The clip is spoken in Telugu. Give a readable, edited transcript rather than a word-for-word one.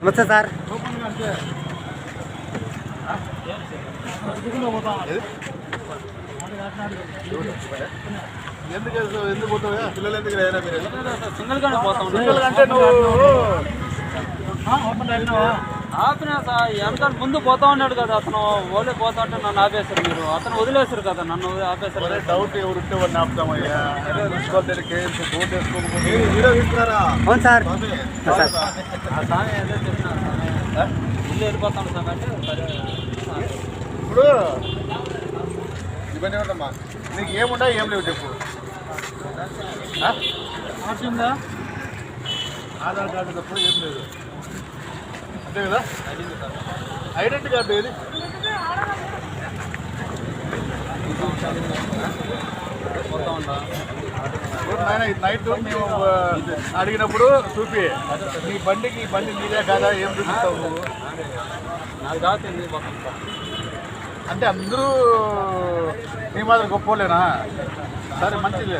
నమస్తే సార్. ఎందుకు పోతావా పిల్లలు ఎందుకు లేరా మీరు సింగిల్గానే పోతాం. సింగిల్ అంటే నువ్వు ఆపినా సార్ వెనకాల ముందు పోతా ఉన్నాడు కదా అతను. ఓలే పోతా ఉంటే నన్ను ఆపేశారు మీరు. అతను వదిలేశారు కదా నన్ను ఆపేశారు. డౌట్ ఎవరు ఉంటే వాడిని ఆపుతామయ్యా. బోర్డు వేసుకోకపోతే హీరో తీసుకున్నారా? అవును సార్. ఆ స్వామి ఏదో చెప్పినారు ఇల్లు వెళ్ళిపోతాను సార్ అంటే సరే. ఇప్పుడు ఇబ్బంది ఏమిటమ్మా? నీకు ఏముండా ఏం లేవు చెప్పు. ఆధార్ కార్డు తప్ప ఏం లేదు అంతే కదా? ఐడెంటిటీ కార్డు ఏది? పోతా ఉంటా నాయన నైట్ మేము అడిగినప్పుడు చూపి నీ బండి నీదే కాదా ఏం చూపిస్తావు నువ్వు? నాకు కాదు పోతాం సార్. అంటే అందరూ నీ మాత్రం గొప్పలేనా? సరే మంచిది.